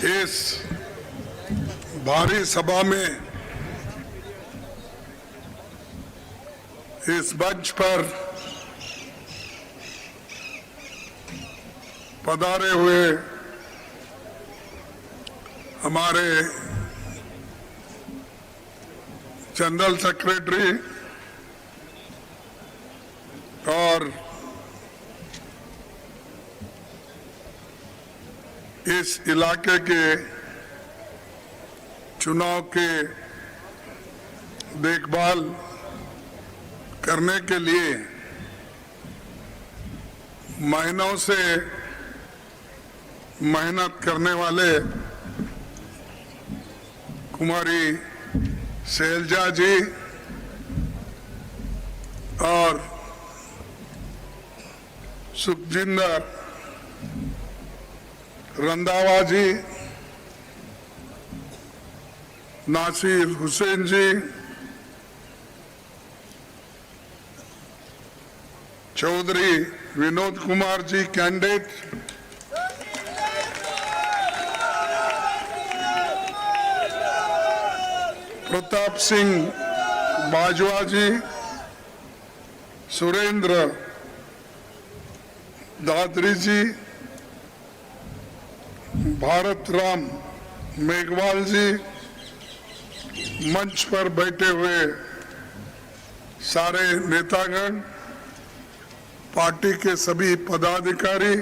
इस भारी सभा में इस मंच पर पधारे हुए हमारे जनरल सेक्रेटरी और इस इलाके के चुनाव के देखभाल करने के लिए महीनों से मेहनत करने वाले कुमारी शैलजा जी और सुखजिंदर रंधावा जी, नासिर हुसैन जी, चौधरी विनोद कुमार जी कैंडिडेट, प्रताप सिंह बाजवा जी, सुरेंद्र दादरी जी, भारत राम मेघवाल जी, मंच पर बैठे हुए सारे नेतागण, पार्टी के सभी पदाधिकारी,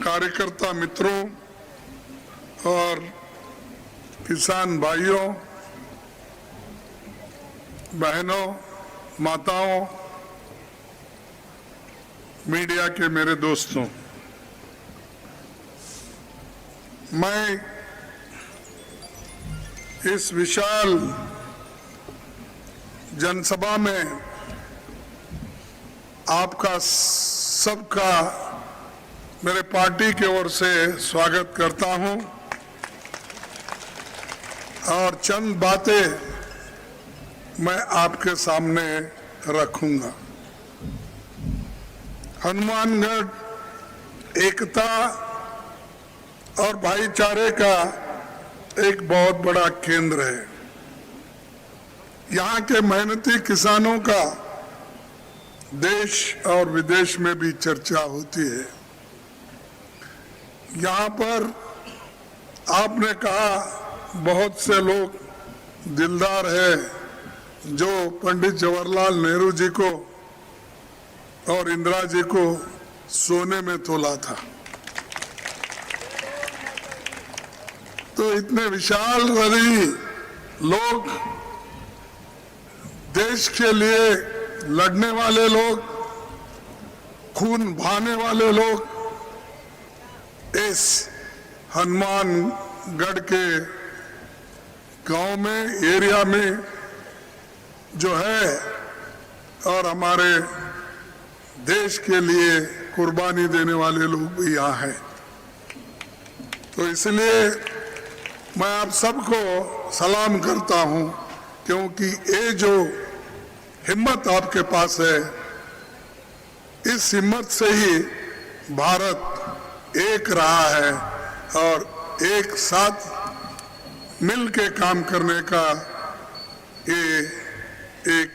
कार्यकर्ता मित्रों और किसान भाइयों बहनों, माताओं, मीडिया के मेरे दोस्तों, मैं इस विशाल जनसभा में आपका सबका मेरे पार्टी की ओर से स्वागत करता हूं और चंद बातें मैं आपके सामने रखूंगा। हनुमानगढ़ एकता और भाईचारे का एक बहुत बड़ा केंद्र है। यहाँ के मेहनती किसानों का देश और विदेश में भी चर्चा होती है। यहाँ पर आपने कहा बहुत से लोग दिलदार हैं जो पंडित जवाहरलाल नेहरू जी को और इंदिरा जी को सोने में तोला था। तो इतने विशाल हृदयी लोग, देश के लिए लड़ने वाले लोग, खून बहाने वाले लोग इस हनुमानगढ़ के गांव में, एरिया में जो है और हमारे देश के लिए कुर्बानी देने वाले लोग भी यहाँ हैं। तो इसलिए मैं आप सबको सलाम करता हूँ, क्योंकि ये जो हिम्मत आपके पास है, इस हिम्मत से ही भारत एक रहा है और एक साथ मिल के काम करने का ये एक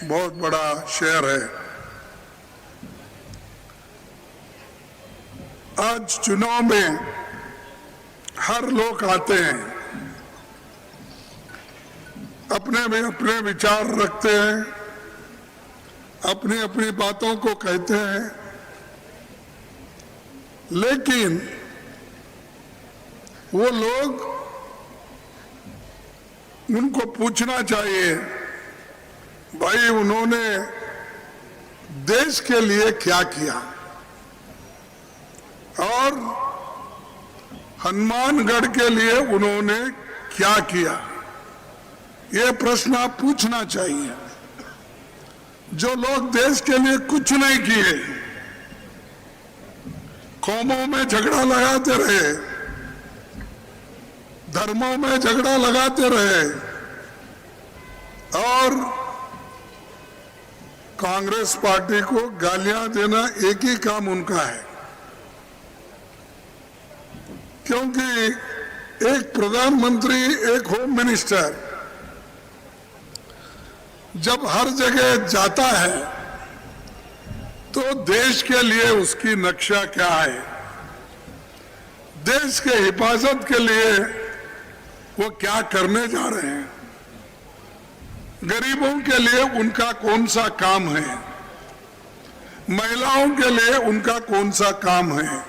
बहुत बड़ा शहर है। आज चुनाव में हर लोग आते हैं, अपने में अपने विचार रखते हैं, अपनी अपनी बातों को कहते हैं, लेकिन वो लोग, उनको पूछना चाहिए भाई उन्होंने देश के लिए क्या किया और हनुमानगढ़ के लिए उन्होंने क्या किया। ये प्रश्न आप पूछना चाहिए। जो लोग देश के लिए कुछ नहीं किए, कौमों में झगड़ा लगाते रहे, धर्मों में झगड़ा लगाते रहे और कांग्रेस पार्टी को गालियां देना एक ही काम उनका है। क्योंकि एक प्रधानमंत्री, एक होम मिनिस्टर जब हर जगह जाता है तो देश के लिए उसकी नक्शा क्या है, देश के हिफाजत के लिए वो क्या करने जा रहे हैं, गरीबों के लिए उनका कौन सा काम है, महिलाओं के लिए उनका कौन सा काम है,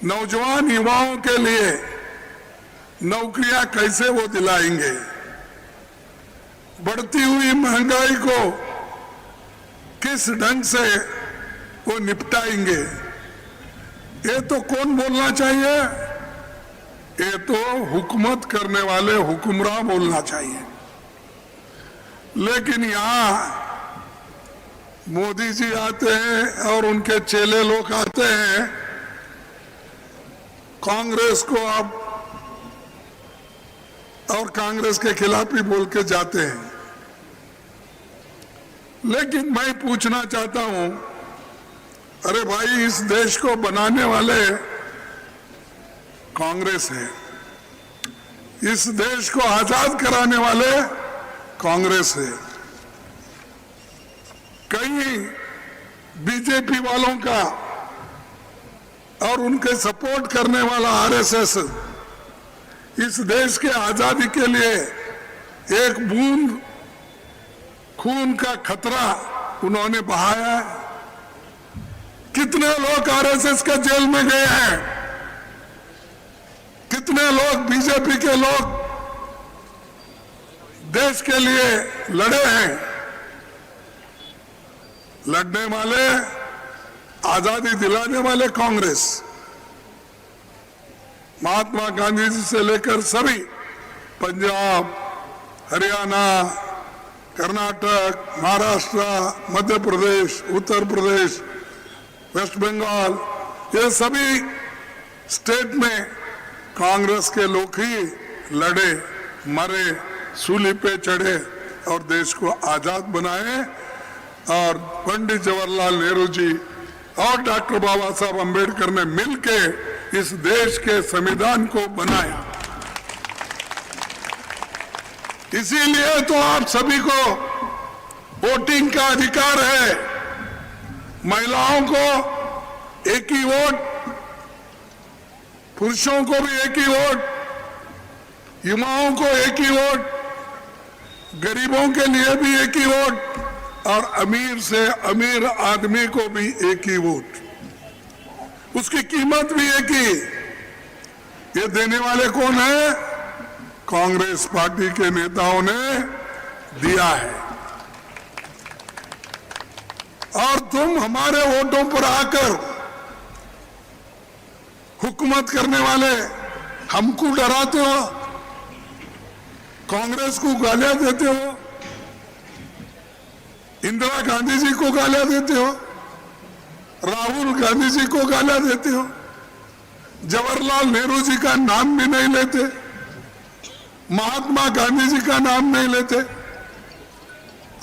नौजवान युवाओं के लिए नौकरियां कैसे वो दिलाएंगे, बढ़ती हुई महंगाई को किस ढंग से वो निपटाएंगे। ये तो कौन बोलना चाहिए? ये तो हुकूमत करने वाले हुक्मरान बोलना चाहिए। लेकिन यहाँ मोदी जी आते हैं और उनके चेले लोग आते हैं, कांग्रेस को आप और कांग्रेस के खिलाफ ही बोल के जाते हैं। लेकिन मैं पूछना चाहता हूं, अरे भाई, इस देश को बनाने वाले कांग्रेस है, इस देश को आजाद कराने वाले कांग्रेस है। कहीं बीजेपी वालों का और उनके सपोर्ट करने वाला आरएसएस इस देश के आजादी के लिए एक बूंद खून का खतरा उन्होंने बहाया है। कितने लोग आरएसएस के जेल में गए हैं, कितने लोग बीजेपी के लोग देश के लिए लड़े हैं। लड़ने वाले, आजादी दिलाने वाले कांग्रेस, महात्मा गांधी जी से लेकर सभी, पंजाब, हरियाणा, कर्नाटक, महाराष्ट्र, मध्य प्रदेश, उत्तर प्रदेश, वेस्ट बंगाल, ये सभी स्टेट में कांग्रेस के लोग ही लड़े, मरे, सूली पे चढ़े और देश को आजाद बनाए। और पंडित जवाहरलाल नेहरू जी और डॉक्टर बाबा साहब अम्बेडकर ने मिलके इस देश के संविधान को बनाया। इसीलिए तो आप सभी को वोटिंग का अधिकार है। महिलाओं को एक ही वोट, पुरुषों को भी एक ही वोट, युवाओं को एक ही वोट, गरीबों के लिए भी एक ही वोट और अमीर से अमीर आदमी को भी एक ही वोट। उसकी कीमत भी एक ही। ये देने वाले कौन है? कांग्रेस पार्टी के नेताओं ने दिया है। और तुम हमारे वोटों पर आकर हुकूमत करने वाले हमको डराते हो, कांग्रेस को गालियां देते हो, इंदिरा गांधी जी को गालियां देते हो, राहुल गांधी जी को गालियां देते हो, जवाहरलाल नेहरू जी का नाम भी नहीं लेते, महात्मा गांधी जी का नाम नहीं लेते,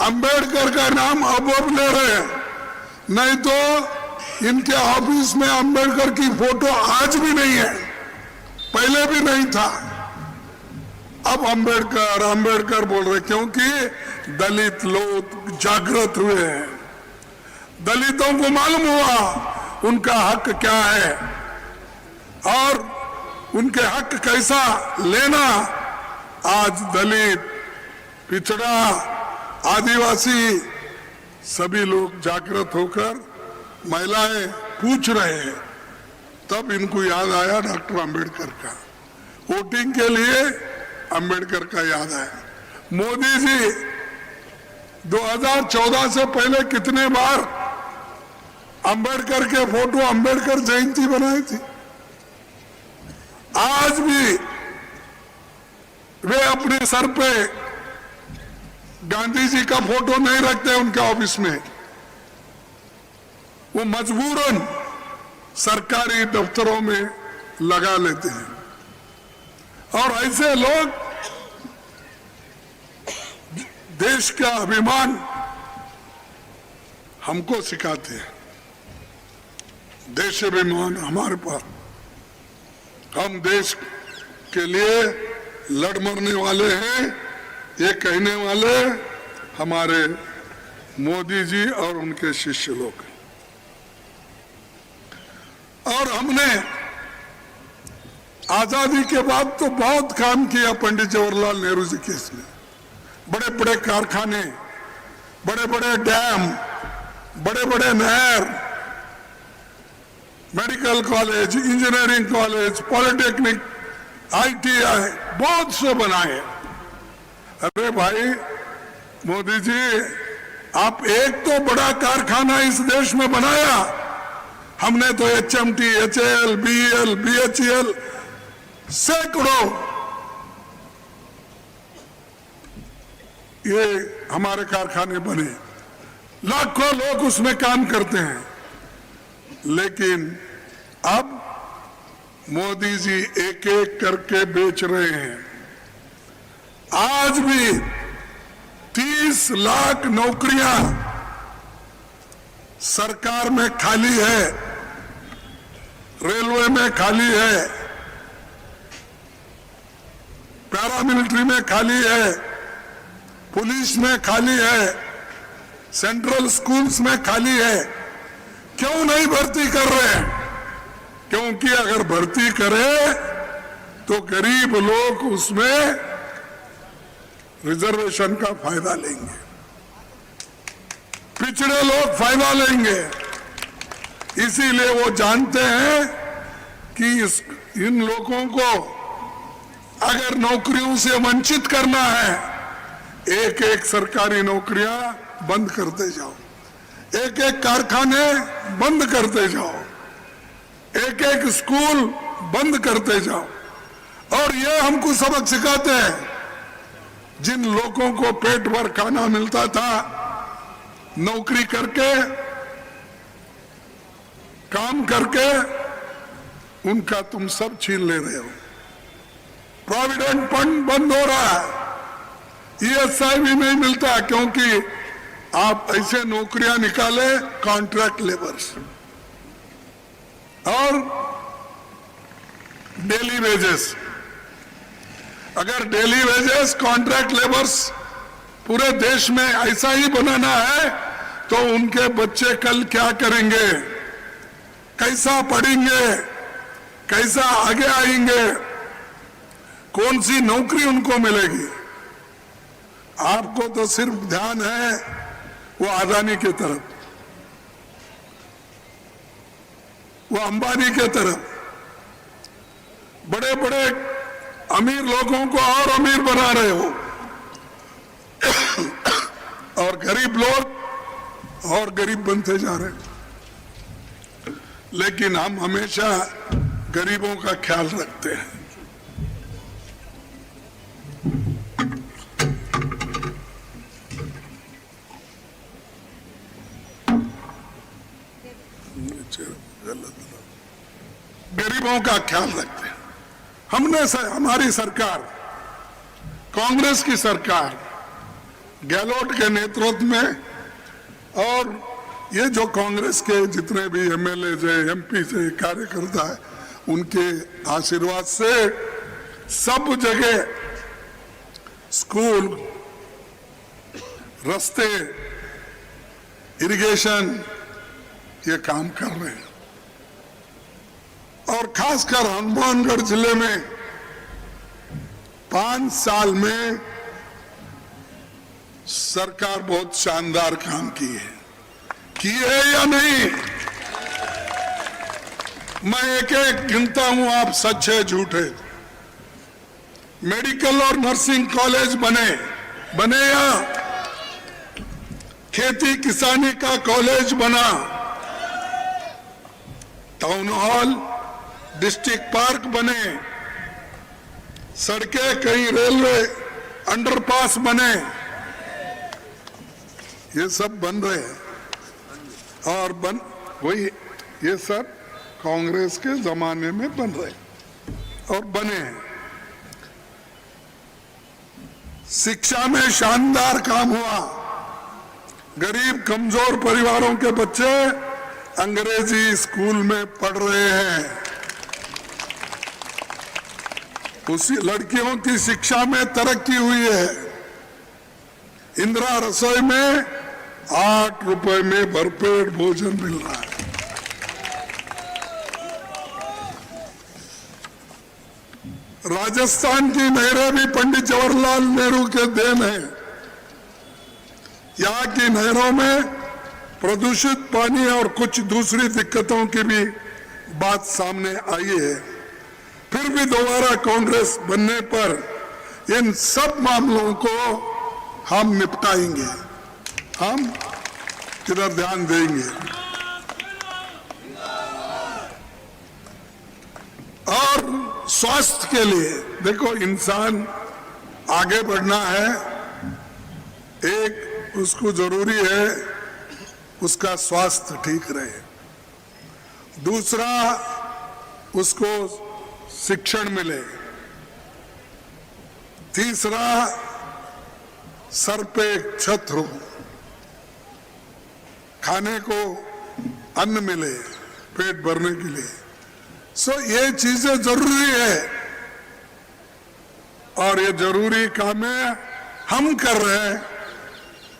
अंबेडकर का नाम अब ले रहे हैं। नहीं तो इनके ऑफिस में अंबेडकर की फोटो आज भी नहीं है, पहले भी नहीं था। अब अंबेडकर अंबेडकर बोल रहे क्योंकि दलित लोग जागृत हुए हैं। दलितों को मालूम हुआ उनका हक क्या है और उनके हक कैसा लेना। आज दलित, पिछड़ा, आदिवासी सभी लोग जागृत होकर महिलाएं पूछ रहे हैं। तब इनको याद आया डॉक्टर अंबेडकर का, वोटिंग के लिए अंबेडकर का याद आया। मोदी जी 2014 से पहले कितने बार अंबेडकर के फोटो, अंबेडकर जयंती बनाई थी। आज भी वे अपने सर पे गांधी जी का फोटो नहीं रखते उनके ऑफिस में, वो मजबूरन सरकारी दफ्तरों में लगा लेते हैं। और ऐसे लोग देश का अभिमान हमको सिखाते हैं। देश अभिमान हमारे पास हम देश के लिए लड़ मरने वाले हैं, ये कहने वाले हमारे मोदी जी और उनके शिष्य लोग। और हमने आजादी के बाद तो बहुत काम किया पंडित जवाहरलाल नेहरू जी के इसमें। बड़े बड़े कारखाने, बड़े बड़े डैम, बड़े बड़े नहर, medical college, engineering college, polytechnic, ITI बहुत से बनाए। अरे भाई मोदी जी, आप एक तो बड़ा कारखाना इस देश में बनाया, हमने तो HMT, HAL, BEL, BHEL सैकड़ों ये हमारे कारखाने बने, लाखों लोग उसमें काम करते हैं। लेकिन अब मोदी जी एक एक करके बेच रहे हैं। आज भी 30 लाख नौकरियां सरकार में खाली है, रेलवे में खाली है, पैरामिलिट्री में खाली है, पुलिस में खाली है, सेंट्रल स्कूल्स में खाली है। क्यों नहीं भर्ती कर रहे? क्योंकि अगर भर्ती करें तो गरीब लोग उसमें रिजर्वेशन का फायदा लेंगे, पिछड़े लोग फायदा लेंगे। इसीलिए वो जानते हैं कि इन लोगों को अगर नौकरियों से वंचित करना है, एक एक सरकारी नौकरियां बंद करते जाओ, एक एक कारखाने बंद करते जाओ, एक एक स्कूल बंद करते जाओ। और ये हमको सबक सिखाते हैं, जिन लोगों को पेट भर खाना मिलता था नौकरी करके, काम करके, उनका तुम सब छीन ले रहे हो। प्रोविडेंट फंड बंद हो रहा है, ESI भी नहीं मिलता, क्योंकि आप ऐसे नौकरियां निकाले कॉन्ट्रैक्ट लेबर्स और डेली वेजेस। अगर डेली वेजेस, कॉन्ट्रैक्ट लेबर्स पूरे देश में ऐसा ही बनाना है तो उनके बच्चे कल क्या करेंगे, कैसा पढ़ेंगे, कैसा आगे आएंगे, कौन सी नौकरी उनको मिलेगी? आपको तो सिर्फ ध्यान है वो अदानी के तरफ, वो अंबानी के तरफ, बड़े बड़े अमीर लोगों को और अमीर बना रहे हो और गरीब लोग और गरीब बनते जा रहे हैं। लेकिन हम हमेशा गरीबों का ख्याल रखते हैं। गरीबों का ख्याल रखते हैं। हमारी सरकार, कांग्रेस की सरकार, गहलोत के नेतृत्व में, और ये जो कांग्रेस के जितने भी MLA है, MP से कार्यकर्ता है, उनके आशीर्वाद से सब जगह स्कूल, रास्ते, इरिगेशन ये काम कर रहे हैं। और खासकर हनुमानगढ़ जिले में 5 साल में सरकार बहुत शानदार काम की है या नहीं? मैं एक एक गिनता हूं, आप सच है झूठे। मेडिकल और नर्सिंग कॉलेज बने या खेती किसानी का कॉलेज बना, टाउन हॉल, डिस्ट्रिक्ट पार्क बने, सड़कें, कहीं रेलवे अंडरपास बने, ये सब बन रहे हैं। और वही ये सब कांग्रेस के जमाने में बन रहे और बने हैं। शिक्षा में शानदार काम हुआ, गरीब कमजोर परिवारों के बच्चे अंग्रेजी स्कूल में पढ़ रहे हैं। उसी लड़कियों की शिक्षा में तरक्की हुई है। इंदिरा रसोई में 8 रुपए में भरपेट भोजन मिल रहा है। राजस्थान की नहरें भी पंडित जवाहरलाल नेहरू के देन है। यहाँ की नहरों में प्रदूषित पानी और कुछ दूसरी दिक्कतों की भी बात सामने आई है। फिर भी दोबारा कांग्रेस बनने पर इन सब मामलों को हम निपटाएंगे, हम किधर ध्यान देंगे। और स्वास्थ्य के लिए देखो, इंसान आगे बढ़ना है, एक उसको जरूरी है उसका स्वास्थ्य ठीक रहे, दूसरा उसको शिक्षण मिले, तीसरा सर पे एक छत हो, खाने को अन्न मिले पेट भरने के लिए। ये चीजें जरूरी है और ये जरूरी काम है हम कर रहे हैं,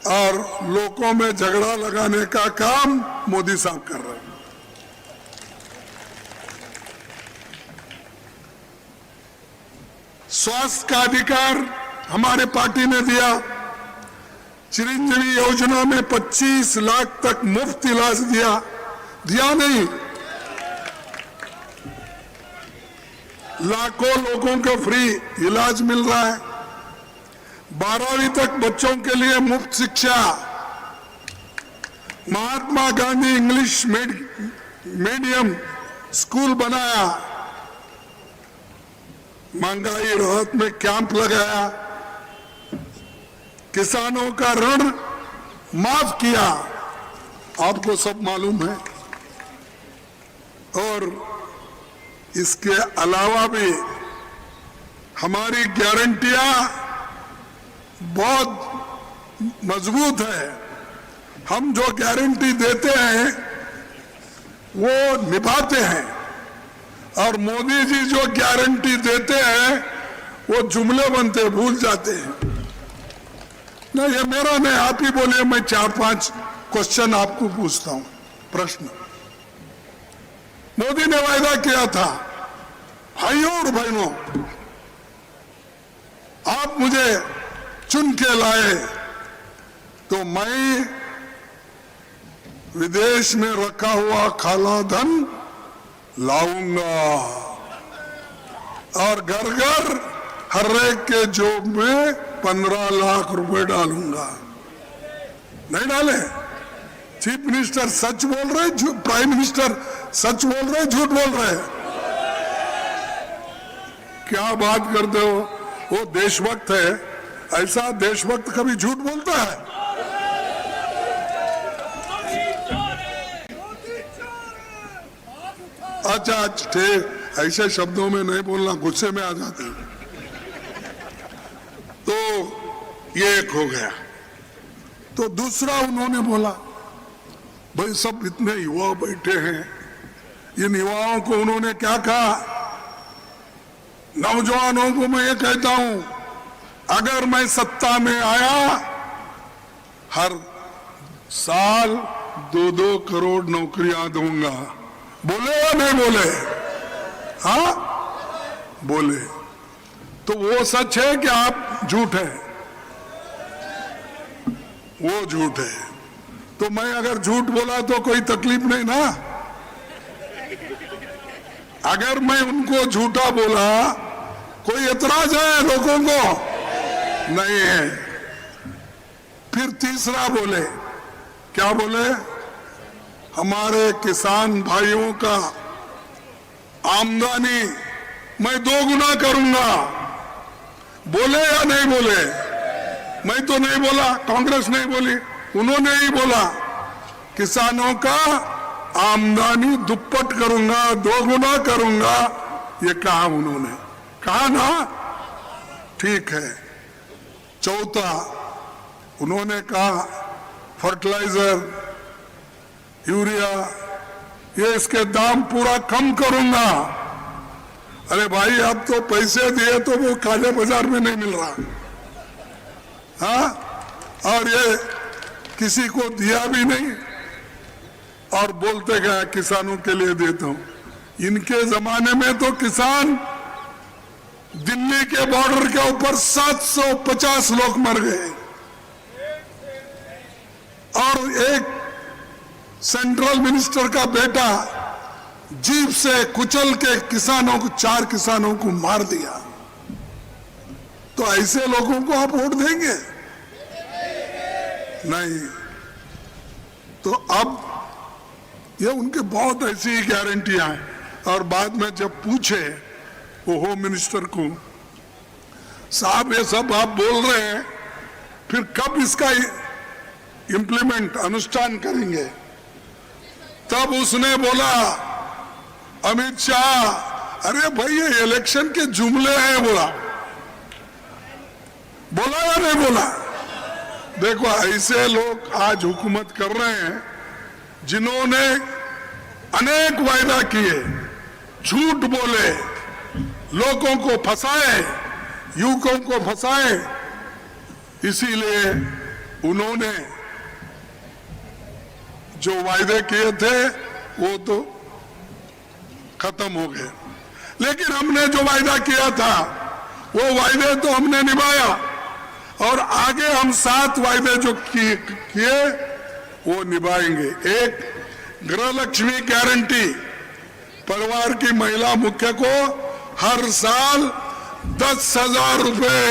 और लोगों में झगड़ा लगाने का काम मोदी साहब कर रहे हैं। स्वास्थ्य का अधिकार हमारे पार्टी ने दिया। चिरंजीवी योजना में 25 लाख तक मुफ्त इलाज दिया नहीं, लाखों लोगों को फ्री इलाज मिल रहा है। 12वीं तक बच्चों के लिए मुफ्त शिक्षा, Mahatma Gandhi English medium school बनाया, महंगाई राहत में कैंप लगाया, किसानों का ऋण माफ किया, आपको सब मालूम है। और इसके अलावा भी हमारी गारंटियां बहुत मजबूत है। हम जो गारंटी देते हैं वो निभाते हैं, और मोदी जी जो गारंटी देते हैं वो जुमले बनते भूल जाते हैं। नहीं, ये मेरा नहीं, आप ही बोलिए, मैं 4-5 क्वेश्चन आपको पूछता हूं, प्रश्न। मोदी ने वायदा किया था, भाइयों और बहनों, आप मुझे चुन के लाए तो मैं विदेश में रखा हुआ काला धन लाऊंगा और घर घर हर एक के जेब में 15 लाख रुपए डालूंगा। नहीं डाले? चीफ मिनिस्टर सच बोल रहे, प्राइम मिनिस्टर सच बोल रहे, झूठ बोल रहे? क्या बात करते हो? वो देशभक्त है, ऐसा देशभक्त कभी झूठ बोलता है? अच्छा ठीक, ऐसे शब्दों में नहीं बोलना, गुस्से में आ जाते हैं। तो ये एक हो गया। तो दूसरा उन्होंने बोला, भाई सब इतने युवा बैठे हैं, इन युवाओं को उन्होंने क्या कहा? नौजवानों को मैं ये कहता हूं, अगर मैं सत्ता में आया, हर साल 2-2 करोड़ नौकरियां दूंगा। बोले या नहीं बोले? हाँ बोले। तो वो सच है कि आप झूठ है? वो झूठ है। तो मैं अगर झूठ बोला तो कोई तकलीफ नहीं ना? अगर मैं उनको झूठा बोला, कोई एतराज है लोगों को? नहीं है। फिर तीसरा बोले, क्या बोले? हमारे किसान भाइयों का आमदनी मैं 2 गुना करूंगा। बोले या नहीं बोले? मैं तो नहीं बोला, कांग्रेस नहीं बोली, उन्होंने ही बोला, किसानों का आमदनी दुप्पट करूंगा, 2 गुना करूंगा, ये कहा उन्होंने। कहा ना? ठीक है। चौथा उन्होंने कहा फर्टिलाइजर, यूरिया, ये इसके दाम पूरा कम करूंगा। अरे भाई अब तो पैसे दिए तो वो काले बाजार में नहीं मिल रहा, हाँ, और ये किसी को दिया भी नहीं और बोलते गए किसानों के लिए देता हूं। इनके जमाने में तो किसान दिल्ली के बॉर्डर के ऊपर 750 लोग मर गए और एक सेंट्रल मिनिस्टर का बेटा जीप से कुचल के किसानों को 4 किसानों को मार दिया। तो ऐसे लोगों को आप वोट देंगे? नहीं। तो अब ये उनके बहुत ऐसी गारंटियां हैं। और बाद में जब पूछे वो होम मिनिस्टर को, साहब ये सब आप बोल रहे हैं, फिर कब इसका इम्प्लीमेंट अनुष्ठान करेंगे? तब उसने बोला, अमित शाह, अरे भाई ये इलेक्शन के जुमले हैं, बोला या नहीं बोला? देखो ऐसे लोग आज हुकूमत कर रहे हैं जिन्होंने अनेक वायदा किए, झूठ बोले, लोगों को फंसाए, युवकों को फंसाए, इसीलिए उन्होंने जो वायदे किए थे वो तो खत्म हो गए। लेकिन हमने जो वायदा किया था वो वायदे तो हमने निभाया और आगे हम 7 वायदे जो किए वो निभाएंगे। एक, गृह लक्ष्मी गारंटी, परिवार की महिला मुख्य को हर साल 10,000 रुपए,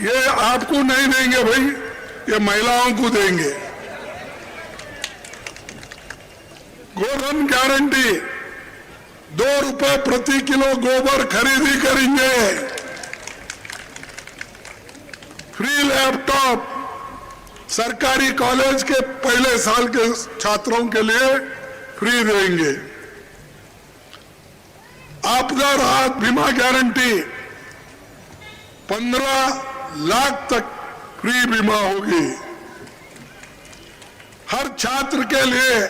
ये आपको नहीं देंगे भाई, ये महिलाओं को देंगे। गोधन गारंटी, 2 रुपए प्रति किलो गोबर खरीदी करेंगे। फ्री लैपटॉप सरकारी कॉलेज के पहले साल के छात्रों के लिए फ्री देंगे। आपदा राहत बीमा गारंटी, 15 लाख तक फ्री बीमा होगी। हर छात्र के लिए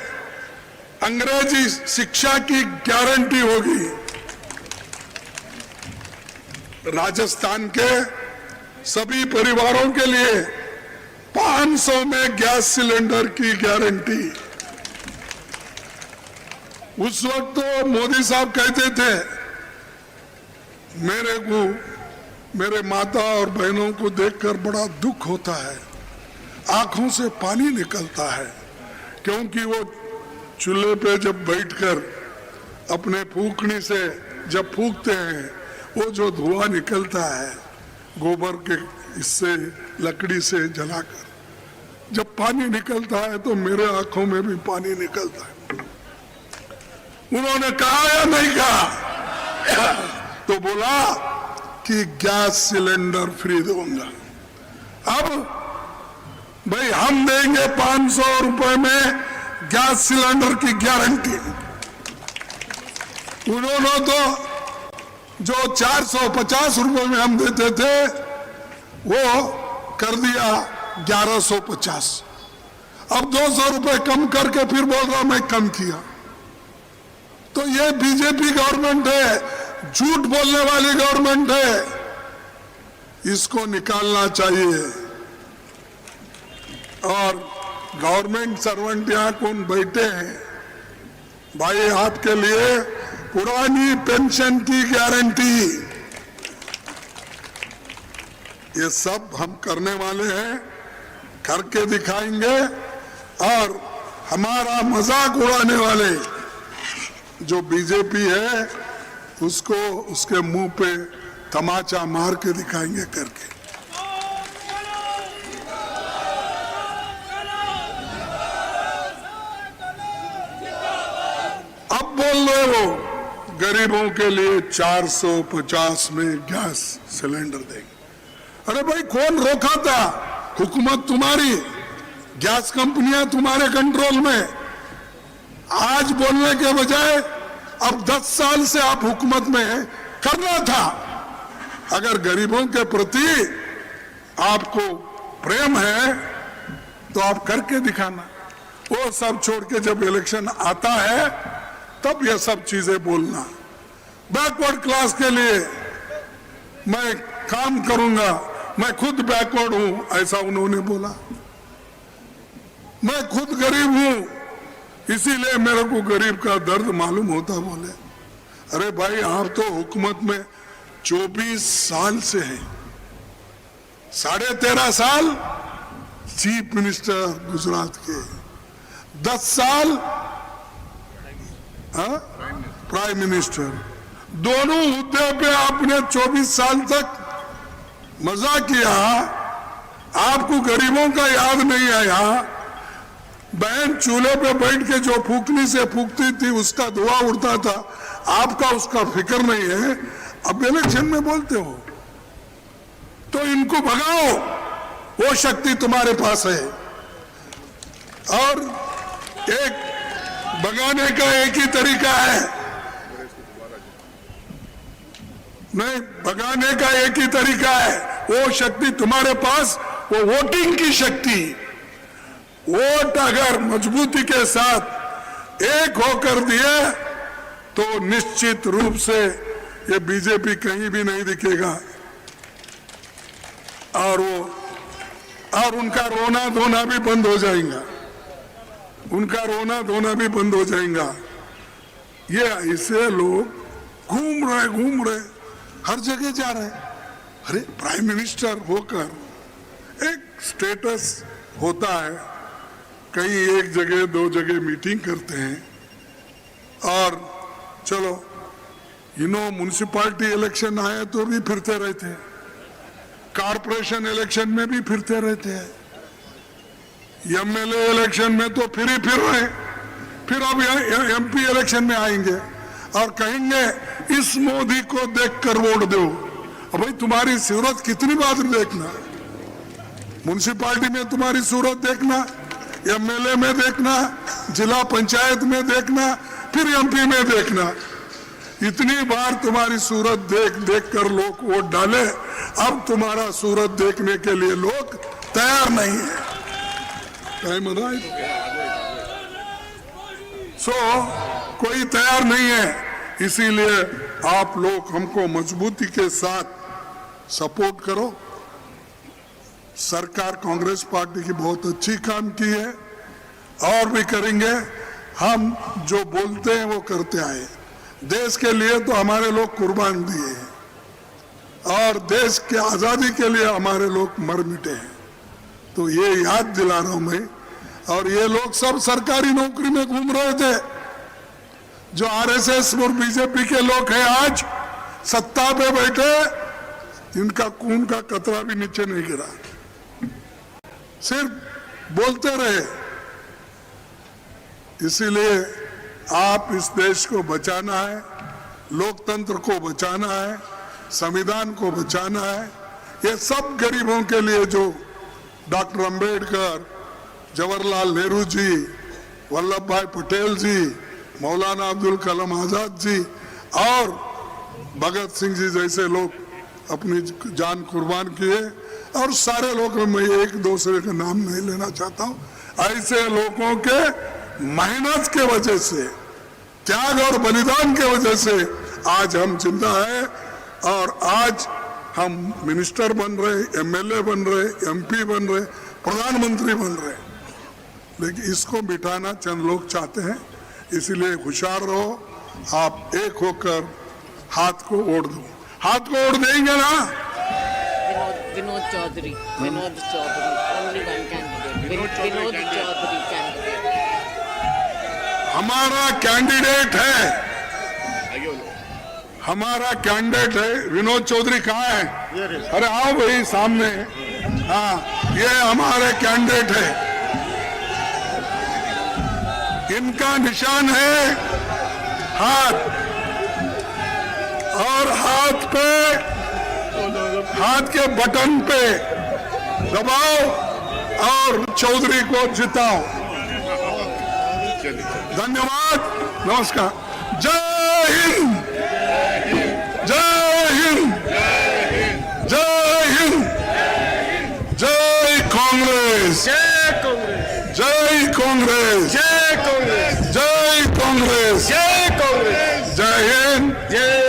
अंग्रेजी शिक्षा की गारंटी होगी। राजस्थान के सभी परिवारों के लिए 500 में गैस सिलेंडर की गारंटी। उस वक्त तो मोदी साहब कहते थे, मेरे माता और बहनों को देखकर बड़ा दुख होता है, आंखों से पानी निकलता है, क्योंकि वो चूल्हे पे जब बैठकर अपने फूकनी से जब फूकते हैं, वो जो धुआं निकलता है गोबर के इससे, लकड़ी से जलाकर, जब पानी निकलता है तो मेरे आंखों में भी पानी निकलता है। उन्होंने कहा या नहीं कहा? तो बोला कि गैस सिलेंडर फ्री दूंगा। अब भाई हम देंगे 500 रुपए में गैस सिलेंडर की गारंटी। उन्होंने तो जो 450 रुपए में हम देते थे वो कर दिया 1150। अब 200 रुपए कम करके फिर बोल रहा मैं कम किया। तो ये बीजेपी गवर्नमेंट है, झूठ बोलने वाली गवर्नमेंट है, इसको निकालना चाहिए। और गवर्नमेंट सर्वेंट यहां कौन बैठे हैं भाई, आपके लिए पुरानी पेंशन की गारंटी, ये सब हम करने वाले हैं, करके दिखाएंगे। और हमारा मजाक उड़ाने वाले जो बीजेपी है उसको उसके मुंह पे तमाचा मार के दिखाएंगे करके। अब बोल रहे वो गरीबों के लिए 450 में गैस सिलेंडर देंगे। अरे भाई कौन रोका था? हुकूमत तुम्हारी, गैस कंपनियां तुम्हारे कंट्रोल में। आज बोलने के बजाय अब 10 साल से आप हुकूमत में हैं, करना था। अगर गरीबों के प्रति आपको प्रेम है तो आप करके दिखाना। वो सब छोड़ के जब इलेक्शन आता है तब यह सब चीजें बोलना। बैकवर्ड क्लास के लिए मैं काम करूंगा, मैं खुद बैकवर्ड हूं, ऐसा उन्होंने बोला। मैं खुद गरीब हूं, इसीलिए मेरे को गरीब का दर्द मालूम होता, बोले। अरे भाई, आप तो हुकूमत में 24 साल से हैं, 13.5 साल चीफ मिनिस्टर गुजरात के, 10 साल प्राइम मिनिस्टर, दोनों हुद्दे पे आपने 24 साल तक मजा किया। आपको गरीबों का याद नहीं आया। बहन चूल्हे पे बैठ के जो फूकनी से फूकती थी उसका धुआं उड़ता था, आपका उसका फिक्र नहीं है। अब इलेक्शन में बोलते हो तो इनको भगाओ, वो शक्ति तुम्हारे पास है। और एक भगाने का एक ही तरीका है, नहीं, भगाने का एक ही तरीका है। वो शक्ति तुम्हारे पास, वो वोटिंग की शक्ति। वोट अगर मजबूती के साथ एक होकर दिए तो निश्चित रूप से ये बीजेपी कहीं भी नहीं दिखेगा। और उनका रोना धोना भी बंद हो जाएगा, उनका रोना धोना भी बंद हो जाएगा। ये ऐसे लोग घूम रहे, हर जगह जा रहे। अरे प्राइम मिनिस्टर होकर एक स्टेटस होता है, कहीं एक जगह 2 जगह मीटिंग करते हैं, और चलो म्युनिसिपैलिटी इलेक्शन आए तो भी फिरते रहते हैं, कारपोरेशन इलेक्शन में भी फिरते रहते हैं, एमएलए इलेक्शन में तो फिर रहे, फिर अब एमपी इलेक्शन में आएंगे और कहेंगे इस मोदी को देखकर वोट दो। अब भाई तुम्हारी सूरत कितनी बार देखना, म्युनिसिपैलिटी में तुम्हारी सूरत देखना, एमएलए में देखना, जिला पंचायत में देखना, फिर एमपी में देखना। इतनी बार तुम्हारी सूरत देख कर लोग वोट डाले, अब तुम्हारा सूरत देखने के लिए लोग तैयार नहीं है। कोई तैयार नहीं है, इसीलिए आप लोग हमको मजबूती के साथ सपोर्ट करो। सरकार कांग्रेस पार्टी की बहुत अच्छी काम की है और भी करेंगे। हम जो बोलते हैं वो करते आए। देश के लिए तो हमारे लोग कुर्बान दिए हैं और देश के आजादी के लिए हमारे लोग मर मिटे हैं, तो ये याद दिला रहा हूं मैं। और ये लोग सब सरकारी नौकरी में घूम रहे थे, जो आरएसएस और बीजेपी के लोग हैं आज सत्ता पे बैठे, इनका खून का कतरा भी नीचे नहीं गिरा, सिर्फ बोलते रहे। इसीलिए आप इस देश को बचाना है, लोकतंत्र को बचाना है, संविधान को बचाना है। ये सब गरीबों के लिए, जो डॉक्टर अंबेडकर, जवाहरलाल नेहरू जी, वल्लभ भाई पटेल जी, मौलाना अब्दुल कलाम आजाद जी और भगत सिंह जी जैसे लोग अपनी जान कुर्बान किए, और सारे लोग, मैं एक दूसरे का नाम नहीं लेना चाहता हूं, ऐसे लोगों के मेहनत के वजह से, त्याग और बलिदान के वजह से आज हम जिंदा हैं और आज हम मिनिस्टर बन रहे, एमएलए बन रहे, एमपी बन रहे, प्रधानमंत्री बन रहे। लेकिन इसको मिटाना चंद लोग चाहते हैं, इसीलिए होशियार रहो। आप एक होकर हाथ को वोट दो। हाथ को वोट देंगे ना? Vinod Chaudhary, only one candidate. Vinod Chaudhary candidate. हमारा कैंडिडेट है, हमारा कैंडिडेट है। विनोद चौधरी कहाँ है? अरे आओ भाई सामने। हाँ, ये हमारे कैंडिडेट है। इनका निशान है हाथ, और हाथ के बटन पे दबाओ और चौधरी को जिताओ। धन्यवाद, नमस्कार, जय हिंद, जय हिंद, जय हिंद, जय कांग्रेस, जय कांग्रेस, जय कांग्रेस, जय कांग्रेस, जय कांग्रेस, जय हिंद,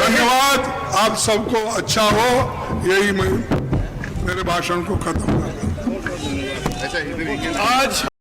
धन्यवाद। आप सबको अच्छा हो, यही मैं मेरे भाषण को खत्म करता हूं। आज